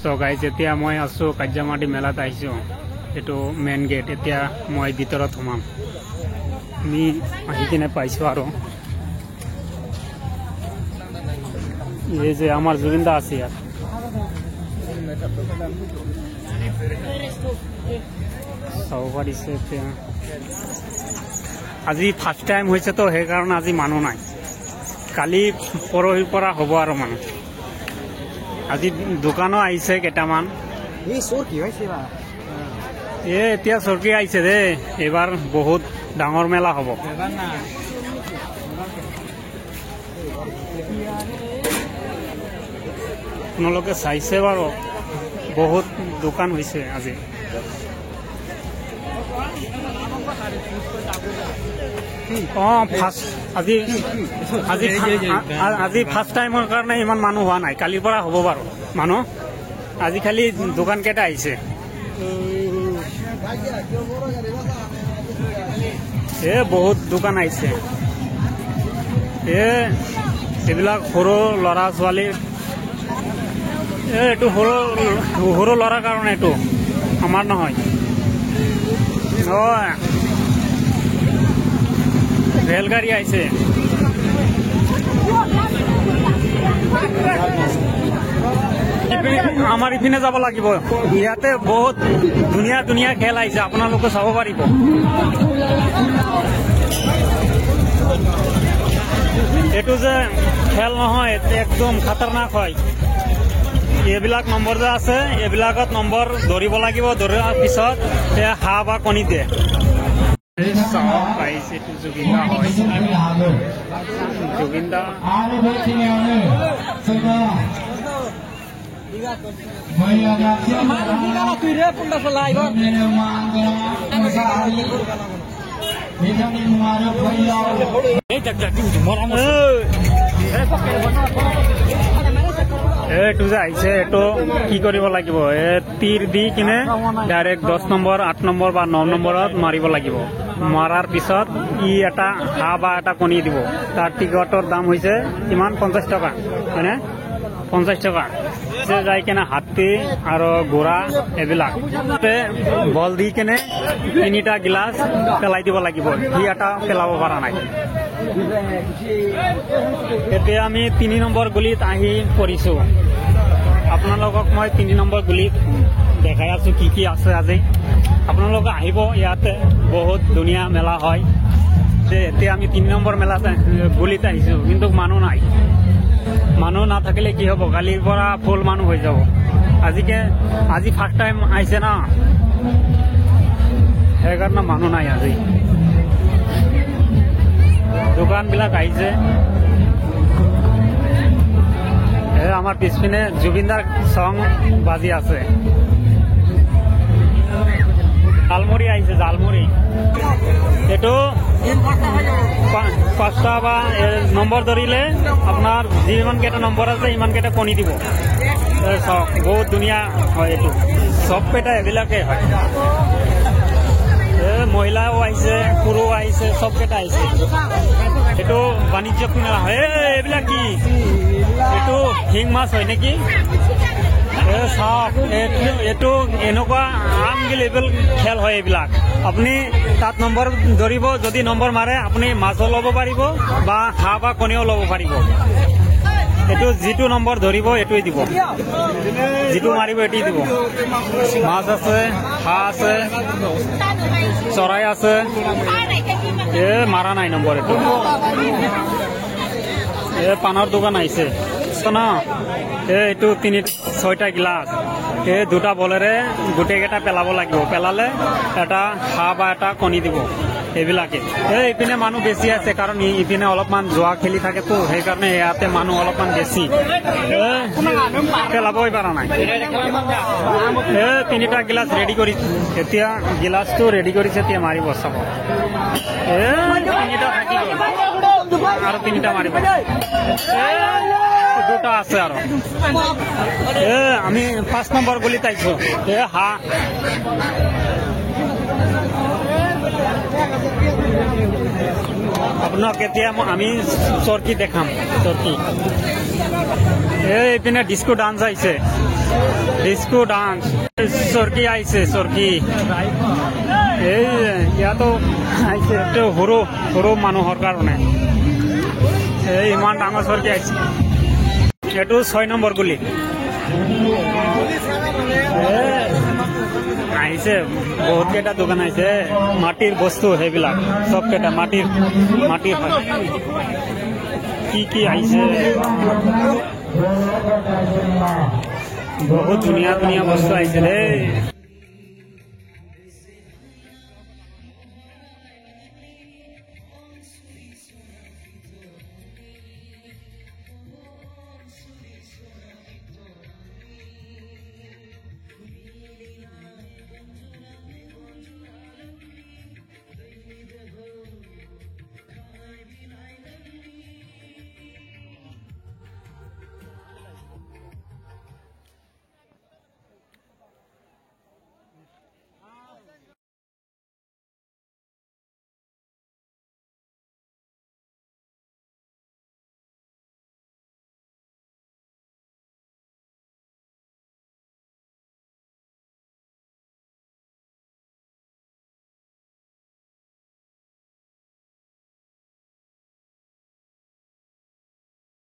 So guys, এতিয়া মই আছো কাজ্জামাটি মেলাত আহিছো। এটো মেইন গেট। এতিয়া মই ভিতৰত সোমাম। আমি আহি কিনে পাইছো আৰু এই যে আমাৰ জুবিনদা আছে ইয়াত। চাব পাৰিছে এতিয়া। আজি ফাৰ্ষ্ট টাইম হৈছে তো সেইকাৰণে আজি মানুহ নাই। কালি পৰহিৰ পৰা হ'ব আৰু মানুহ। আজি দোকানো আহিছে কেইটামান। এতিয়া চৰকি আহিছে দে। এইবাৰ বহুত ডাঙৰ মেলা হ'ব। আপোনালোকে চাইছে বাৰু বহুত দোকান হৈছে আজি। আজি ফাৰ্ষ্ট টাইমৰ কাৰণে ইমান মানুহ হোৱা নাই। কালিৰ পৰা হ'ব বাৰু মানুহ। আজি খালি দোকান কেইটা আহিছে। বহুত দোকান আহিছে। এইবিলাক সৰু ল'ৰা ছোৱালী। এইটো সৰু ল'ৰাৰ কাৰণে এইটো আমাৰ নহয়। ৰেলগাড়ী আহিছে। আমাৰ ইপিনে যাব লাগিব। ইয়াতে বহুত ধুনীয়া ধুনীয়া খেল আহিছে, আপোনালোকে চাব পাৰিব। এইটো যে খেল নহয়, একদম খাতাৰনাক হয়। এইবিলাক নম্বৰ যে আছে, এইবিলাকত নম্বৰ ধৰিব লাগিব। ধৰাৰ পিছত হাঁহ বা কণী দিয়ে। এইটো জুবিনদা হয়। জুবিনদা এইটো যে আহিছে, এইটো কি কৰিব লাগিব? তীৰ দি কিনে ডাইৰেক্ট 10 নম্বৰ, 8 নম্বৰ বা 9 নম্বৰত মাৰিব লাগিব। মাৰাৰ পিছত এটা হাঁহ বা এটা কণী দিব। তাৰ টিকটৰ দাম হৈছে কিমান? 50 টকা, হয়নে? 50 টকা। যাই কিনে হাতী আৰু ঘোঁৰা এইবিলাক বল দি কিনে 3টা গিলাচ পেলাই দিব লাগিব। সি এটা পেলাব পৰা নাই। এতিয়া আমি 3 নম্বৰ গুলিত আহি পৰিছো। আপোনালোকক মই 3 নম্বৰ গুলিত দেখাই আছো কি কি আছে আজি। আপোনালোক আহিব, ইয়াতে বহুত ধুনীয়া মেলা হয়। এতিয়া আমি 3 নম্বৰ মেলাত গুলিত আহিছো, কিন্তু মানুহ নাই। মানুহ নাথাকিলে কি হ'ব? কালিৰ পৰা ফুল মানুহ হৈ যাব। আজি ফাৰ্ষ্ট টাইম আহিছে না, সেইকাৰণে মানুহ নাই আজি। দোকানবিলাক আহিছে। আমাৰ পিছপিনে জুবিনদাৰ চং বাজি আছে। জালমুড়ি আহিছে, জালমুড়ি। এইটো 5টা বা নম্বৰ ধৰিলে আপোনাৰ যিমান কেইটা নম্বৰ আছে ইমান কেইটা কণী দিব। বহুত ধুনীয়া হয় এইটো। চব কেইটা এইবিলাকে হয়। মহিলাও আহিছে, পুৰুষ আহিছে, চব কেইটা আহিছে। এইটো বাণিজ্যিক মেলা হয়। এইবিলাক কি? এইটো শিং মাছ হয় নেকি? চাওক, এইটো এনেকুৱা আনবিলিভেবল খেল হয় এইবিলাক। আপুনি তাত নম্বৰ ধৰিব, যদি নম্বৰ মাৰে আপুনি মাছো ল'ব পাৰিব বা হাঁহ বা কণীও ল'ব পাৰিব। এইটো যিটো নম্বৰ ধৰিব এইটোৱে দিব, যিটো মাৰিব এইটোৱে দিব। মাছ আছে, হাঁহ আছে, চৰাই আছে। মাৰা নাই নম্বৰ। এইটো পানৰ দোকান আহিছে না। এইটো 6টা গিলাচ। 2টা বলেৰে গোটেইকেইটা পেলাব লাগিব। পেলালে এটা হাঁহ বা এটা কণী দিব। এইবিলাকে ইপিনে মানুহ বেছি আছে, কাৰণ ইপিনে অলপমান জোৱা খেলি থাকেতো, সেইকাৰণে ইয়াতে মানুহ অলপমান বেছি। পেলাবই পৰা নাই। 3টা গিলাচ ৰেডি কৰি, এতিয়া গিলাচটো ৰেডি কৰিছে। এতিয়া মাৰিব, চাব। 3টা থাকি গ'ল আৰু 3টা মাৰিব। 2টা আছে আৰু। আমি 5 নম্বৰ গুলিত আহিছো। হাঁহ আপোনাক এতিয়া আমি চৰকি দেখাম। চৰকি এইপিনে ডিস্কো ডান্স আহিছে। ডিস্কো ডান্স চৰকি আহিছে চৰকি এই ইয়াতো আহিছে সৰু সৰু মানুহৰ কাৰণে এই ইমান ডাঙৰ চৰকি আহিছে এইটো 6 নম্বৰ গুলি আহিছে বহুত কেইটা দোকান আহিছে মাটিৰ বস্তু সেইবিলাক সব কেইটা মাটিৰ হয় কি আহিছে বহুত ধুনীয়া ধুনীয়া বস্তু আহিছে দেই